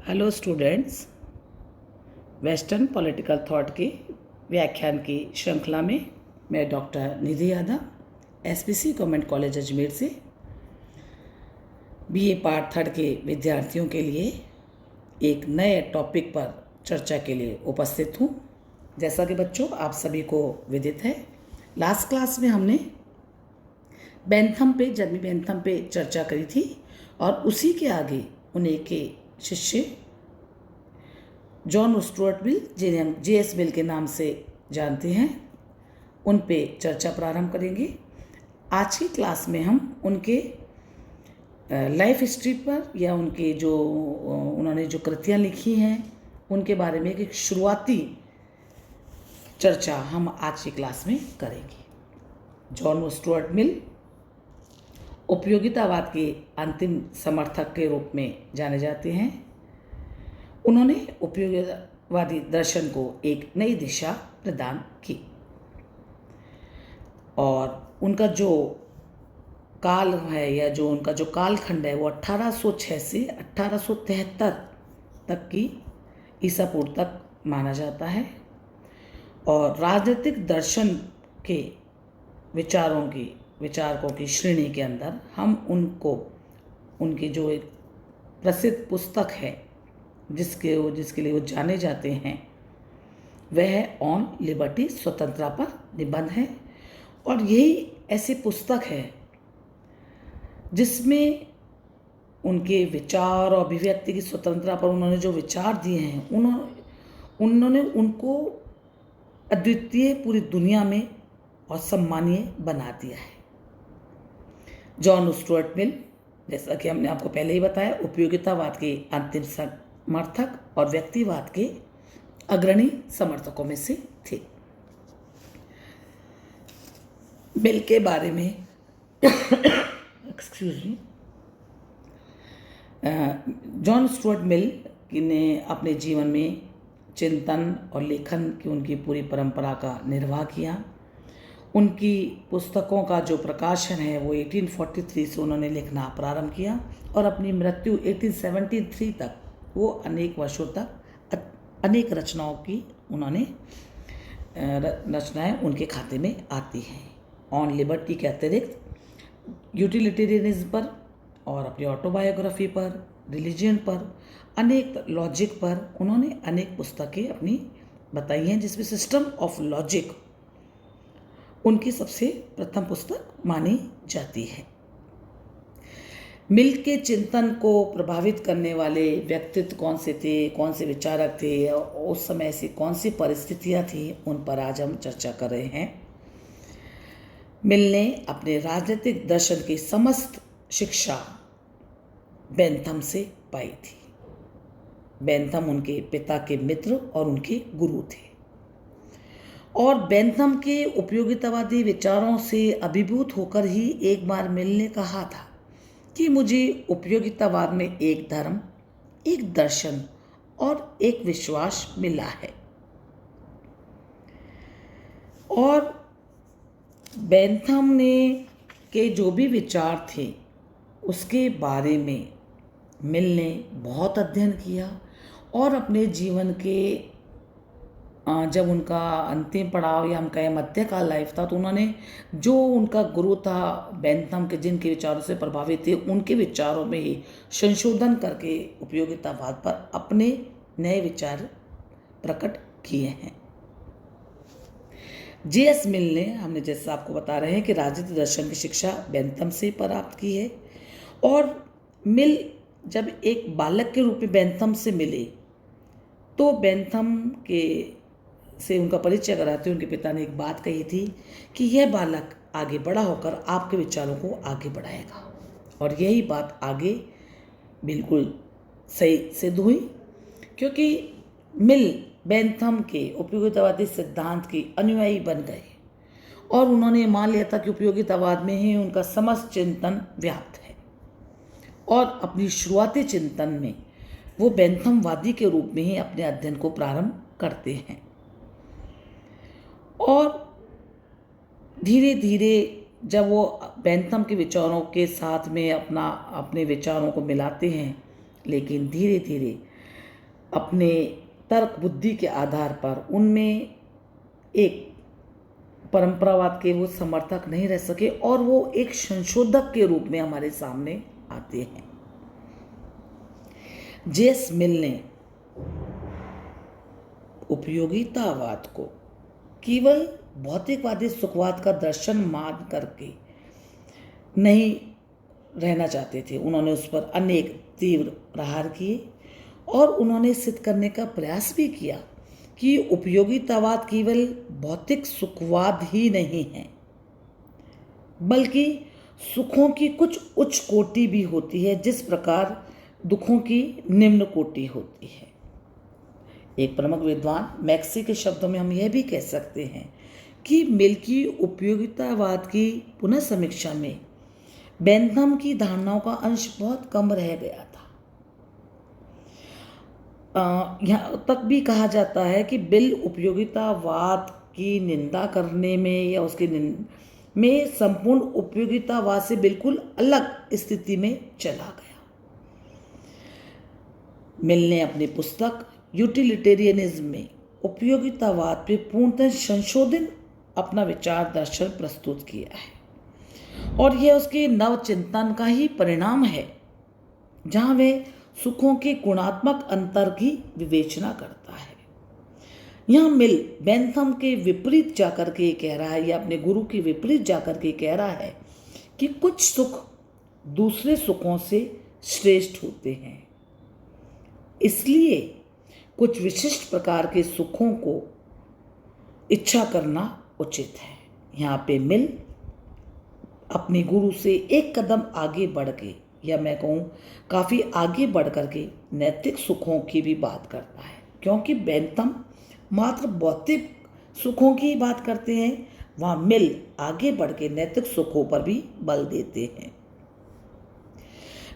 Hello students, western political thought के व्याख्यान की श्रृंखला में मैं doctor Nidhi Yadav SPC government college Ajmer से बीए पार्ट थर्ड के विद्यार्थियों के लिए एक नए टॉपिक पर चर्चा के लिए उपस्थित हूँ। जैसा कि बच्चों आप सभी को विदित है, लास्ट क्लास में हमने जर्मी बेंथम पे चर्चा करी थी और उसी के आगे उन्हीं के शिष्य जॉन स्टुअर्ट मिल, जिन्हें हम जेएस मिल के नाम से जानते हैं, उन पे चर्चा प्रारंभ करेंगे। आज की क्लास में हम उनके लाइफ हिस्ट्री पर या उनके जो उन्होंने जो कृतियाँ लिखी हैं उनके बारे में एक शुरुआती चर्चा हम आज की क्लास में करेंगे। जॉन स्टुअर्ट मिल उपयोगितावाद के अंतिम समर्थक के रूप में जाने जाते हैं। उन्होंने उपयोगितावादी दर्शन को एक नई दिशा प्रदान की और उनका जो काल है या जो उनका जो कालखंड है वो 1806 से 1873 तक की ईसा पूर्व तक माना जाता है। और राजनीतिक दर्शन के विचारकों की श्रेणी के अंदर हम उनकी जो एक प्रसिद्ध पुस्तक है जिसके लिए वो जाने जाते हैं वह ऑन लिबर्टी, स्वतंत्रता पर निबंध है। और यही ऐसी पुस्तक है जिसमें उनके विचार और अभिव्यक्ति की स्वतंत्रता पर उन्होंने जो विचार दिए हैं उन्होंने उनको अद्वितीय पूरी दुनिया में और सम्मानीय बना दिया है। जॉन स्टुअर्ट मिल, जैसा कि हमने आपको पहले ही बताया, उपयोगितावाद के अंतिम समर्थक और व्यक्तिवाद के अग्रणी समर्थकों में से थे। मिल के बारे में excuse me, John Stuart Mill ने अपने जीवन में चिंतन और लेखन की उनकी पूरी परंपरा का निर्वाह किया। उनकी पुस्तकों का जो प्रकाशन है वो 1843 से उन्होंने लिखना प्रारंभ किया और अपनी मृत्यु 1873 तक वो अनेक वर्षों तक अनेक रचनाओं की रचनाएं उनके खाते में आती हैं। ऑन लिबर्टी के अतिरिक्त यूटिलिटेरियनिज्म पर और अपनी ऑटोबायोग्राफी पर, रिलीजन पर, अनेक लॉजिक पर उन्होंने अनेक पुस्तकें अपनी बताई हैं, जिसमें सिस्टम ऑफ लॉजिक उनकी सबसे प्रथम पुस्तक मानी जाती है। मिल के चिंतन को प्रभावित करने वाले व्यक्तित्व कौन से थे, कौन से विचारक थे, उस समय ऐसी कौन सी परिस्थितियां थी, उन पर आज हम चर्चा कर रहे हैं। मिल ने अपने राजनीतिक दर्शन की समस्त शिक्षा बेंथम से पाई थी। बेंथम उनके पिता के मित्र और उनके गुरु थे और बेंथम के उपयोगितावादी विचारों से अभिभूत होकर ही एक बार मिल ने कहा था कि मुझे उपयोगितावाद में एक धर्म, एक दर्शन और एक विश्वास मिला है। और बेंथम ने के जो भी विचार थे उसके बारे में मिल ने बहुत अध्ययन किया और अपने जीवन के जब उनका अंतिम पड़ाव या हम कहें मध्यकाल लाइफ था तो उन्होंने जो उनका गुरु था बेंथम के, जिनके विचारों से प्रभावित थे, उनके विचारों में ही संशोधन करके उपयोगितावाद पर अपने नए विचार प्रकट किए हैं। जेएस मिल ने, हमने जैसा आपको बता रहे हैं कि राजनीतिक दर्शन की शिक्षा बेंथम से प्राप्त की है। और मिल जब एक बालक के रूप में बेंथम से मिले तो बेंथम के से उनका परिचय कराते उनके पिता ने एक बात कही थी कि यह बालक आगे बड़ा होकर आपके विचारों को आगे बढ़ाएगा। और यही बात आगे बिल्कुल सही सिद्ध हुई, क्योंकि मिल बेंथम के उपयोगितावादी सिद्धांत के अनुयायी बन गए और उन्होंने मान लिया था कि उपयोगितावाद में ही उनका समस्त चिंतन व्याप्त है। और अपनी शुरुआती चिंतन में वो बेंथमवादी के रूप में ही अपने अध्ययन को प्रारंभ करते हैं और धीरे धीरे जब वो बेंथम के विचारों के साथ में अपने विचारों को मिलाते हैं, लेकिन धीरे धीरे अपने तर्क बुद्धि के आधार पर उनमें एक परंपरावाद के वो समर्थक नहीं रह सके और वो एक संशोधक के रूप में हमारे सामने आते हैं। जेएस मिल ने उपयोगितावाद को केवल भौतिकवादी सुखवाद का दर्शन मान करके नहीं रहना चाहते थे। उन्होंने उस पर अनेक तीव्र प्रहार किए और उन्होंने सिद्ध करने का प्रयास भी किया कि उपयोगितावाद केवल भौतिक सुखवाद ही नहीं है, बल्कि सुखों की कुछ उच्च कोटि भी होती है, जिस प्रकार दुखों की निम्न कोटि होती है। एक प्रमुख विद्वान मैक्सी के शब्दों में हम यह भी कह सकते हैं कि मिल की उपयोगितावाद की पुनः समीक्षा में बेंथम की धारणाओं का अंश बहुत कम रह गया था। यहाँ तक भी कहा जाता है कि बिल उपयोगितावाद की निंदा करने में या उसके में संपूर्ण उपयोगितावाद से बिल्कुल अलग स्थिति में चला गया। मिल ने अपनी पुस्तक यूटिलिटेरियनिज्म में उपयोगितावाद पे पूर्णतः संशोधित अपना विचार दर्शन प्रस्तुत किया है और यह उसके नव चिंतन का ही परिणाम है, जहां वे सुखों के गुणात्मक अंतर की विवेचना करता है। यह मिल बेंथम के विपरीत जाकर के कह रहा है या अपने गुरु के विपरीत जाकर के कह रहा है कि कुछ सुख दूसरे सुखों से श्रेष्ठ होते हैं, इसलिए कुछ विशिष्ट प्रकार के सुखों को इच्छा करना उचित है। यहाँ पे मिल अपने गुरु से एक कदम आगे बढ़ के, या मैं कहूँ काफ़ी आगे बढ़ करके नैतिक सुखों की भी बात करता है, क्योंकि बेंथम मात्र भौतिक सुखों की बात करते हैं, वहाँ मिल आगे बढ़ के नैतिक सुखों पर भी बल देते हैं।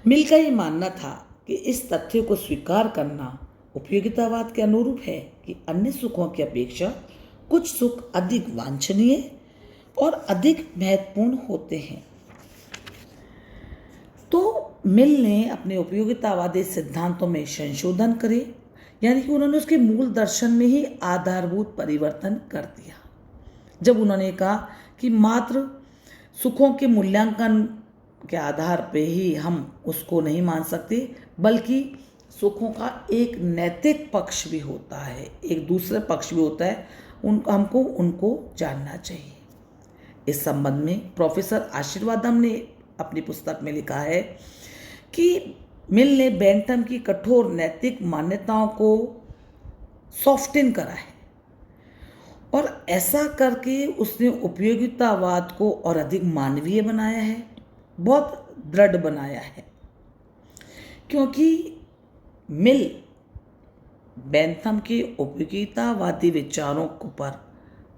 मिल का ये मानना था कि इस तथ्य को स्वीकार करना उपयोगितावाद के अनुरूप है कि अन्य सुखों की अपेक्षा कुछ सुख अधिक वांछनीय और अधिक महत्वपूर्ण होते हैं। तो मिल ने अपने उपयोगितावादी सिद्धांतों में संशोधन करे, यानी कि उन्होंने उसके मूल दर्शन में ही आधारभूत परिवर्तन कर दिया, जब उन्होंने कहा कि मात्र सुखों के मूल्यांकन के आधार पे ही हम उसको नहीं मान सकते, बल्कि सुखों का एक नैतिक पक्ष भी होता है, एक दूसरा पक्ष भी होता है, हमको उनको जानना चाहिए। इस संबंध में प्रोफेसर आशीर्वादम ने अपनी पुस्तक में लिखा है कि मिल ने बेंथम की कठोर नैतिक मान्यताओं को सॉफ्टन करा है और ऐसा करके उसने उपयोगितावाद को और अधिक मानवीय बनाया है, बहुत दृढ़ बनाया है, क्योंकि मिल बेंथम के उपयोगितावादी विचारों पर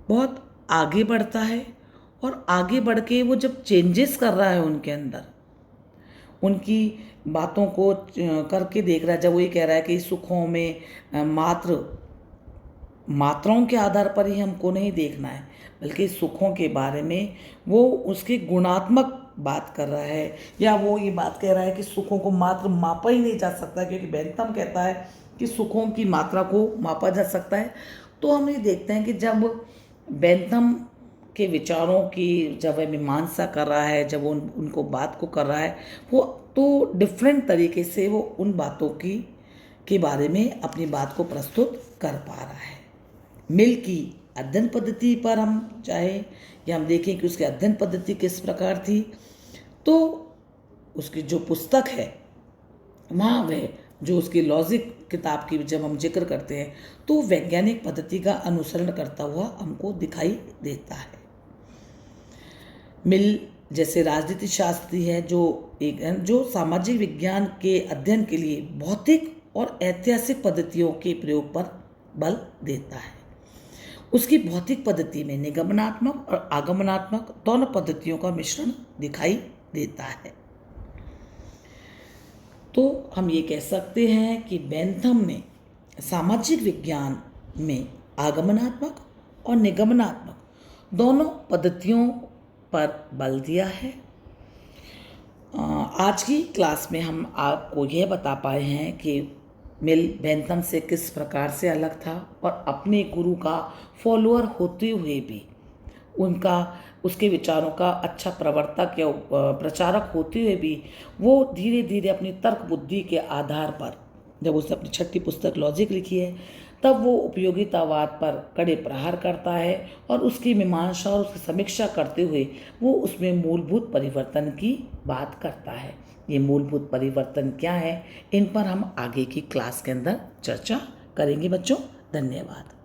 बहुत आगे बढ़ता है और आगे बढ़ के वो जब चेंजेस कर रहा है उनके अंदर, उनकी बातों को करके देख रहा है, जब वो ये कह रहा है कि सुखों में मात्राओं के आधार पर ही हमको नहीं देखना है, बल्कि सुखों के बारे में वो उसके गुणात्मक बात कर रहा है, या वो ये बात कह रहा है कि सुखों को मात्र मापा ही नहीं जा सकता, क्योंकि बेंथम कहता है कि सुखों की मात्रा को मापा जा सकता है। तो हम ये देखते हैं कि जब बेंथम के विचारों की जब वह मीमांसा कर रहा है, जब वो उनको बात को कर रहा है, वो तो डिफरेंट तरीके से वो उन बातों के बारे में अपनी बात को प्रस्तुत कर पा रहा है। मिल की अध्ययन पद्धति पर हम चाहे या हम देखें कि उसकी अध्ययन पद्धति किस प्रकार थी, तो उसकी जो पुस्तक है वहाँ वह जो उसकी लॉजिक किताब की जब हम जिक्र करते हैं तो वैज्ञानिक पद्धति का अनुसरण करता हुआ हमको दिखाई देता है। मिल जैसे राजनीति शास्त्री है जो सामाजिक विज्ञान के अध्ययन के लिए भौतिक और ऐतिहासिक पद्धतियों के प्रयोग पर बल देता है। उसकी भौतिक पद्धति में निगमनात्मक और आगमनात्मक दोनों पद्धतियों का मिश्रण दिखाई देता है। तो हम ये कह सकते हैं कि बेंथम ने सामाजिक विज्ञान में आगमनात्मक और निगमनात्मक दोनों पद्धतियों पर बल दिया है। आज की क्लास में हम आपको यह बता पाए हैं कि मिल बेंथम से किस प्रकार से अलग था और अपने गुरु का फॉलोअर होते हुए भी उनका उसके विचारों का अच्छा प्रवर्तक या प्रचारक होते हुए भी वो धीरे धीरे अपनी तर्क बुद्धि के आधार पर, जब उसने अपनी छठी पुस्तक लॉजिक लिखी है, तब वो उपयोगितावाद पर कड़े प्रहार करता है और उसकी मीमांसा और उसकी समीक्षा करते हुए वो उसमें मूलभूत परिवर्तन की बात करता है। ये मूलभूत परिवर्तन क्या है, इन पर हम आगे की क्लास के अंदर चर्चा करेंगे बच्चों। धन्यवाद।